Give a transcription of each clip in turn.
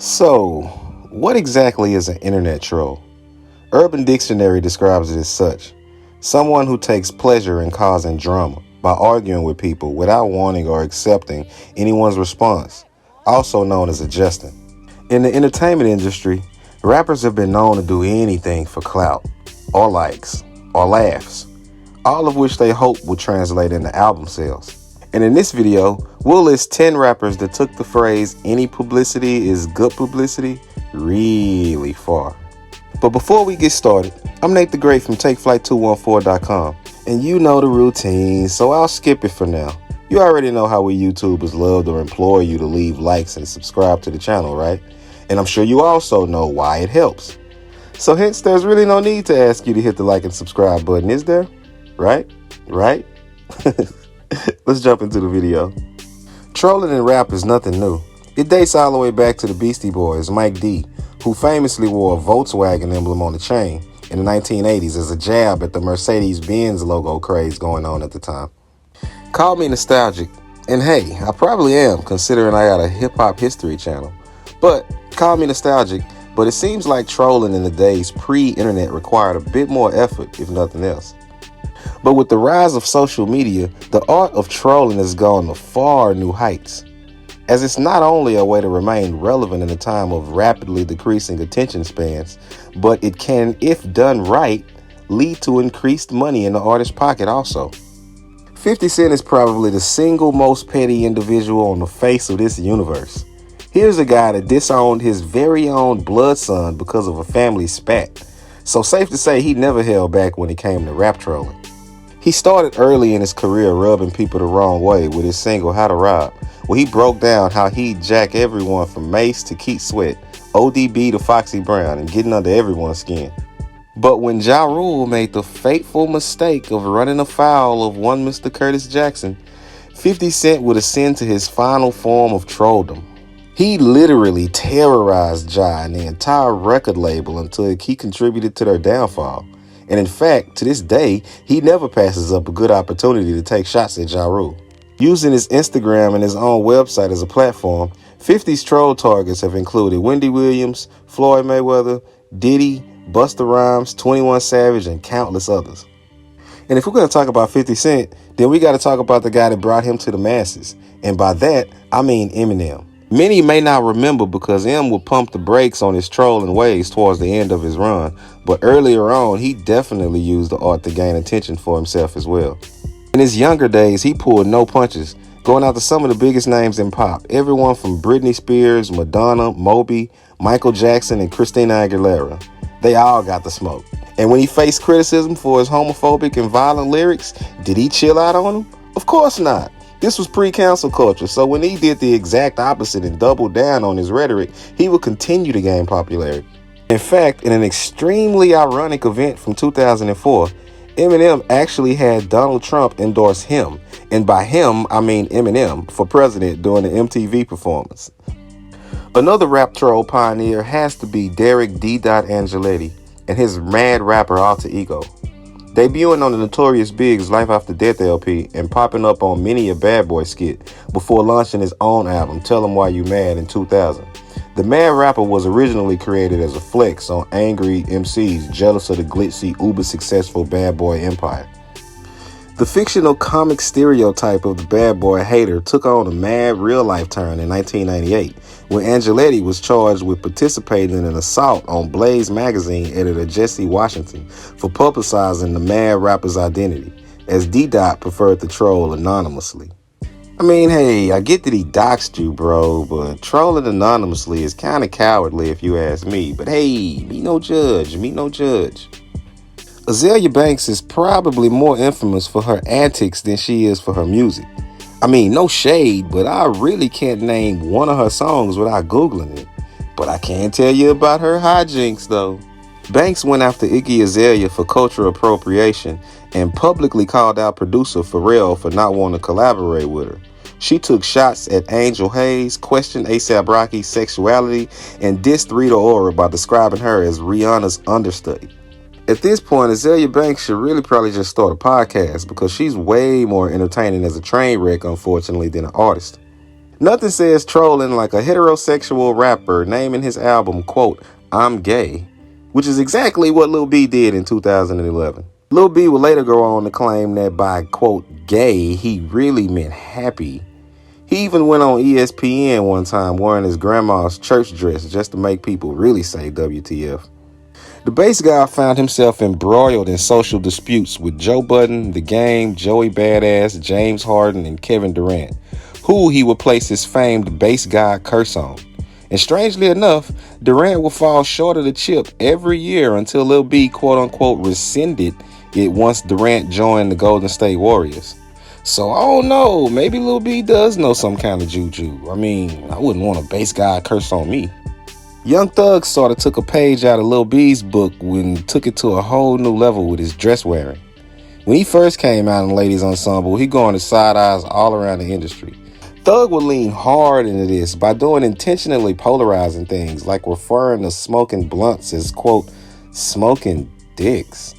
So, what exactly is an internet troll? Urban Dictionary describes it as such: someone who takes pleasure in causing drama by arguing with people without wanting or accepting anyone's response, also known as a jesting. In the entertainment industry, rappers have been known to do anything for clout, or likes, or laughs, all of which they hope will translate into album sales. And in this video, we'll list 10 rappers that took the phrase "any publicity is good publicity" really far. But before we get started, I'm Nate the Great from TakeFlight214.com, and you know the routine, so I'll skip it for now. You already know how we YouTubers love to implore you to leave likes and subscribe to the channel, right? And I'm sure you also know why it helps. So hence, there's really no need to ask you to hit the like and subscribe button, is there? Right? Let's jump into the video. Trolling in rap is nothing new. It dates all the way back to the Beastie Boys, Mike D, who famously wore a Volkswagen emblem on the chain in the 1980s as a jab at the Mercedes-Benz logo craze going on at the time. Call me nostalgic, and hey, I probably am, considering I got a hip-hop history channel. But call me nostalgic, but it seems like trolling in the days pre-internet required a bit more effort, if nothing else. But with the rise of social media, the art of trolling has gone to far new heights, as it's not only a way to remain relevant in a time of rapidly decreasing attention spans, but it can, if done right, lead to increased money in the artist's pocket also. 50 Cent is probably the single most petty individual on the face of this universe. Here's a guy that disowned his very own blood son because of a family spat, so safe to say he never held back when it came to rap trolling. He started early in his career rubbing people the wrong way with his single How to Rob, where he broke down how he'd jack everyone from Mace to Keith Sweat, ODB to Foxy Brown, and getting under everyone's skin. But when Ja Rule made the fateful mistake of running afoul of one Mr. Curtis Jackson, 50 Cent would ascend to his final form of trolldom. He literally terrorized Ja and the entire record label until he contributed to their downfall. And in fact, to this day, he never passes up a good opportunity to take shots at Ja Rule. Using his Instagram and his own website as a platform, 50's troll targets have included Wendy Williams, Floyd Mayweather, Diddy, Busta Rhymes, 21 Savage, and countless others. And if we're going to talk about 50 Cent, then we got to talk about the guy that brought him to the masses. And by that, I mean Eminem. Many may not remember because M would pump the brakes on his trolling ways towards the end of his run, but earlier on, he definitely used the art to gain attention for himself as well. In his younger days, he pulled no punches, going after some of the biggest names in pop, everyone from Britney Spears, Madonna, Moby, Michael Jackson, and Christina Aguilera. They all got the smoke. And when he faced criticism for his homophobic and violent lyrics, did he chill out on them? Of course not. This was pre-cancel culture, so when he did the exact opposite and doubled down on his rhetoric, he would continue to gain popularity. In fact, in an extremely ironic event from 2004, Eminem actually had Donald Trump endorse him, and by him, I mean Eminem, for president during the MTV performance. Another rap troll pioneer has to be Derek D. Angeletti and his mad rapper alter ego. Debuting on the Notorious Big's Life After Death LP and popping up on many a Bad Boy skit before launching his own album, Tell 'Em Why You Mad, in 2000. The Mad Rapper was originally created as a flex on angry MCs jealous of the glitzy, uber-successful Bad Boy empire. The fictional comic stereotype of the bad boy hater took on a mad real-life turn in 1998 when Angeletti was charged with participating in an assault on Blaze magazine editor Jesse Washington for publicizing the Mad Rapper's identity, as D-Dot preferred to troll anonymously. I mean, hey, I get that he doxed you, bro, but trolling anonymously is kind of cowardly if you ask me. But hey, be no judge. Azealia Banks is probably more infamous for her antics than she is for her music. I mean, no shade, but I really can't name one of her songs without Googling it. But I can tell you about her hijinks, though. Banks went after Iggy Azalea for cultural appropriation and publicly called out producer Pharrell for not wanting to collaborate with her. She took shots at Angel Hayes, questioned A$AP Rocky's sexuality, and dissed Rita Ora by describing her as Rihanna's understudy. At this point, Azealia Banks should really probably just start a podcast because she's way more entertaining as a train wreck, unfortunately, than an artist. Nothing says trolling like a heterosexual rapper naming his album, quote, "I'm gay," which is exactly what Lil B did in 2011. Lil B would later go on to claim that by, quote, "gay," he really meant happy. He even went on ESPN one time wearing his grandma's church dress just to make people really say WTF. The bass guy found himself embroiled in social disputes with Joe Budden, The Game, Joey Badass, James Harden, and Kevin Durant, who he would place his famed bass guy curse on. And strangely enough, Durant would fall short of the chip every year until Lil B quote-unquote rescinded it once Durant joined the Golden State Warriors. So I don't know, maybe Lil B does know some kind of juju. I mean, I wouldn't want a bass guy curse on me. Young Thug sort of took a page out of Lil B's book when took it to a whole new level with his dress wearing. When he first came out in Ladies Ensemble, he going to side eyes all around the industry. Thug would lean hard into this by doing intentionally polarizing things like referring to smoking blunts as, quote, "smoking dicks."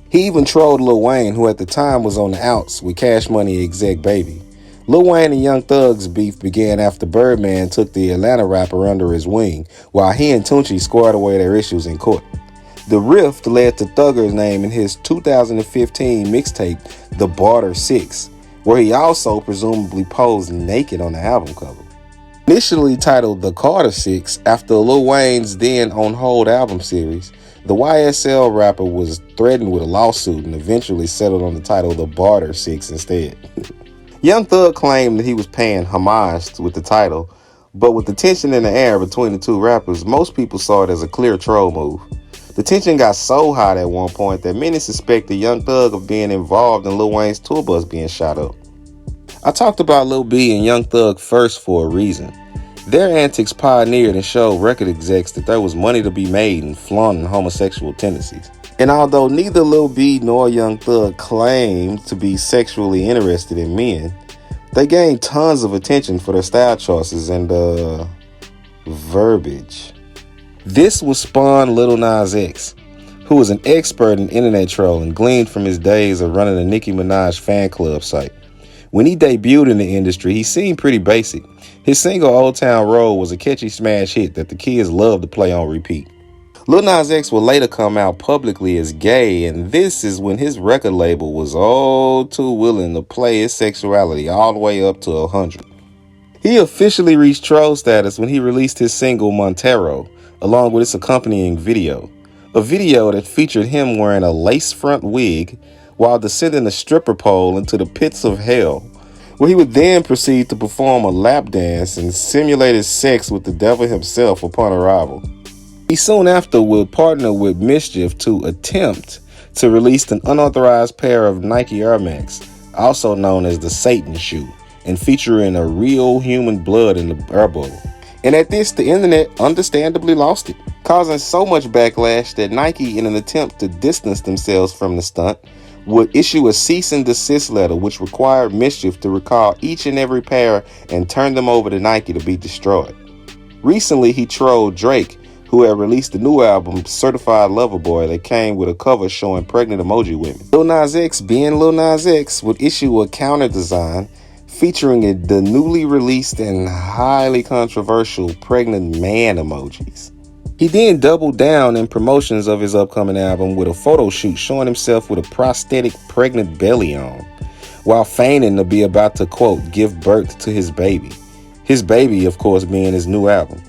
He even trolled Lil Wayne, who at the time was on the outs with Cash Money exec Baby. Lil Wayne and Young Thug's beef began after Birdman took the Atlanta rapper under his wing, while he and Tunchi squared away their issues in court. The rift led to Thugger's name in his 2015 mixtape, The Barter 6, where he also presumably posed naked on the album cover. Initially titled The Carter 6 after Lil Wayne's then on hold album series, the YSL rapper was threatened with a lawsuit and eventually settled on the title The Barter 6 instead. Young Thug claimed that he was paying homage with the title, but with the tension in the air between the two rappers, most people saw it as a clear troll move. The tension got so hot at one point that many suspected Young Thug of being involved in Lil Wayne's tour bus being shot up. I talked about Lil B and Young Thug first for a reason. Their antics pioneered and showed record execs that there was money to be made in flaunting homosexual tendencies. And although neither Lil B nor Young Thug claimed to be sexually interested in men, they gained tons of attention for their style choices and verbiage. This would spawn Lil Nas X, who was an expert in internet trolling, gleaned from his days of running a Nicki Minaj fan club site. When he debuted in the industry, he seemed pretty basic. His single Old Town Road was a catchy smash hit that the kids loved to play on repeat. Lil Nas X would later come out publicly as gay, and this is when his record label was all too willing to play his sexuality all the way up to 100. He officially reached troll status when he released his single Montero, along with its accompanying video. A video that featured him wearing a lace front wig while descending a stripper pole into the pits of hell, where he would then proceed to perform a lap dance and simulated sex with the devil himself upon arrival. He soon after would partner with Mischief to attempt to release an unauthorized pair of Nike Air Max, also known as the Satan shoe, and featuring a real human blood in the air bowl. And at this, the internet understandably lost it, causing so much backlash that Nike, in an attempt to distance themselves from the stunt, would issue a cease and desist letter which required Mischief to recall each and every pair and turn them over to Nike to be destroyed. Recently, he trolled Drake, who had released a new album, Certified Lover Boy, that came with a cover showing pregnant emoji women. Lil Nas X, being Lil Nas X, would issue a counter design featuring the newly released and highly controversial pregnant man emojis. He then doubled down in promotions of his upcoming album with a photo shoot showing himself with a prosthetic pregnant belly on, while feigning to be about to, quote, give birth to his baby. His baby, of course, being his new album.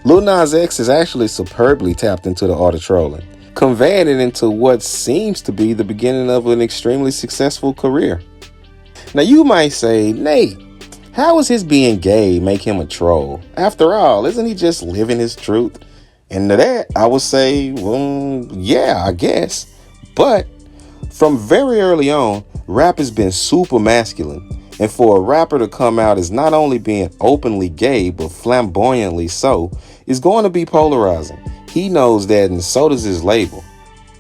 Lil Nas X has actually superbly tapped into the art of trolling, conveying it into what seems to be the beginning of an extremely successful career. Now you might say, Nate, how does his being gay make him a troll? After all, isn't he just living his truth? And to that, I would say, well, yeah, I guess. But from very early on, rap has been super masculine. And for a rapper to come out as not only being openly gay, but flamboyantly so, is going to be polarizing. He knows that, and so does his label.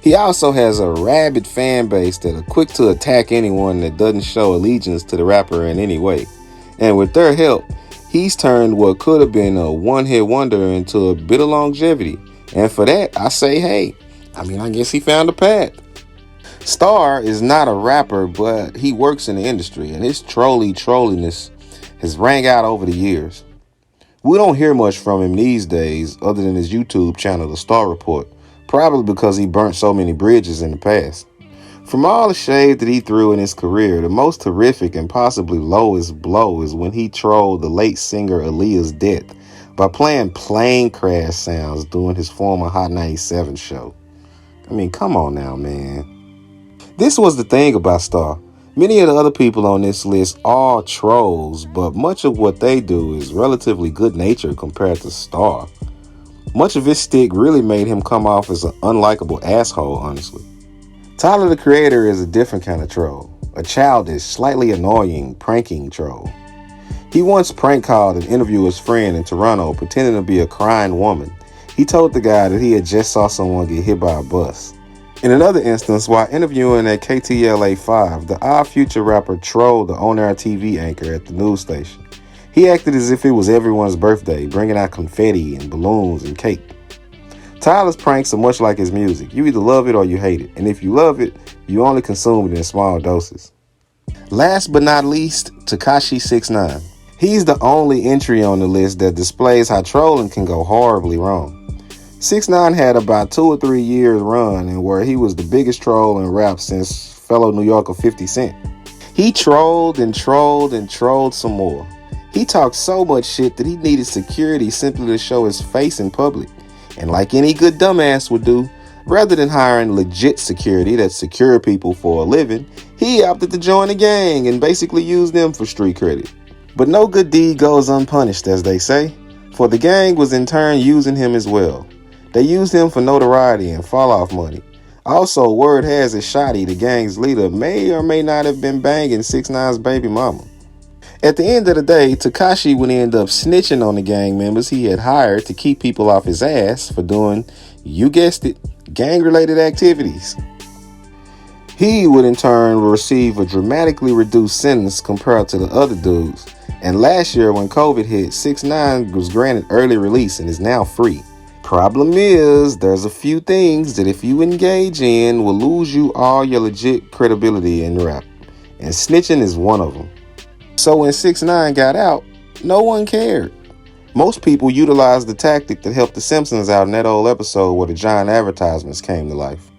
He also has a rabid fan base that are quick to attack anyone that doesn't show allegiance to the rapper in any way. And with their help, he's turned what could have been a one-hit wonder into a bit of longevity. And for that, I say, hey, I guess he found a path. Star is not a rapper, but he works in the industry, and his trolliness has rang out over the years. We don't hear much from him these days other than his YouTube channel, The Star Report, probably because he burnt so many bridges in the past. From all the shade that he threw in his career, the most horrific and possibly lowest blow is when he trolled the late singer Aaliyah's death by playing plane crash sounds during his former Hot 97 show. I mean, come on now, man. This was the thing about Star. Many of the other people on this list are trolls, but much of what they do is relatively good-natured compared to Star. Much of his stick really made him come off as an unlikable asshole, honestly. Tyler, the Creator, is a different kind of troll, a childish, slightly annoying, pranking troll. He once prank called an interviewer's friend in Toronto pretending to be a crying woman. He told the guy that he had just saw someone get hit by a bus. In another instance, while interviewing at KTLA 5, the Odd Future rapper trolled the on-air TV anchor at the news station. He acted as if it was everyone's birthday, bringing out confetti and balloons and cake. Tyler's pranks are much like his music. You either love it or you hate it. And if you love it, you only consume it in small doses. Last but not least, Tekashi 6ix9ine. He's the only entry on the list that displays how trolling can go horribly wrong. 6ix9ine had about 2 or 3 years run and where he was the biggest troll in rap since fellow New Yorker 50 Cent. He trolled and trolled and trolled some more. He talked so much shit that he needed security simply to show his face in public. And like any good dumbass would do, rather than hiring legit security that secure people for a living, he opted to join a gang and basically use them for street credit. But no good deed goes unpunished, as they say, for the gang was in turn using him as well. They used him for notoriety and fall-off money. Also, word has it Shotty, the gang's leader, may or may not have been banging 6ix9ine's baby mama. At the end of the day, Tekashi would end up snitching on the gang members he had hired to keep people off his ass for doing, you guessed it, gang-related activities. He would in turn receive a dramatically reduced sentence compared to the other dudes. And last year when COVID hit, 6ix9ine was granted early release and is now free. Problem is, there's a few things that if you engage in will lose you all your legit credibility in rap. And snitching is one of them. So when 6ix9ine got out, no one cared. Most people utilized the tactic that helped the Simpsons out in that old episode where the giant advertisements came to life.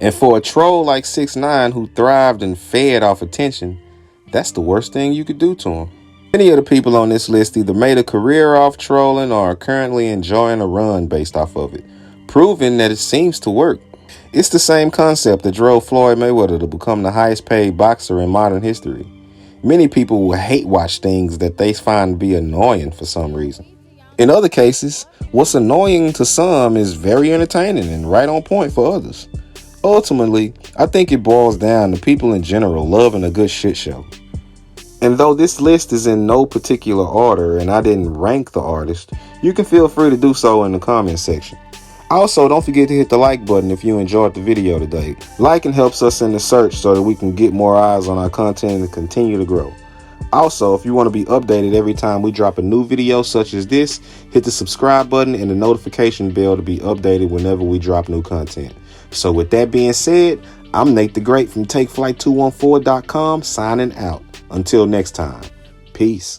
And for a troll like 6ix9ine who thrived and fed off attention, that's the worst thing you could do to him. Many of the people on this list either made a career off trolling or are currently enjoying a run based off of it, proving that it seems to work. It's the same concept that drove Floyd Mayweather to become the highest paid boxer in modern history. Many people will hate watch things that they find to be annoying for some reason. In other cases, what's annoying to some is very entertaining and right on point for others. Ultimately, I think it boils down to people in general loving a good shit show. And though this list is in no particular order and I didn't rank the artist, you can feel free to do so in the comment section. Also, don't forget to hit the like button if you enjoyed the video today. Liking helps us in the search so that we can get more eyes on our content and continue to grow. Also, if you want to be updated every time we drop a new video such as this, hit the subscribe button and the notification bell to be updated whenever we drop new content. So with that being said, I'm Nate the Great from TakeFlight214.com signing out. Until next time, peace.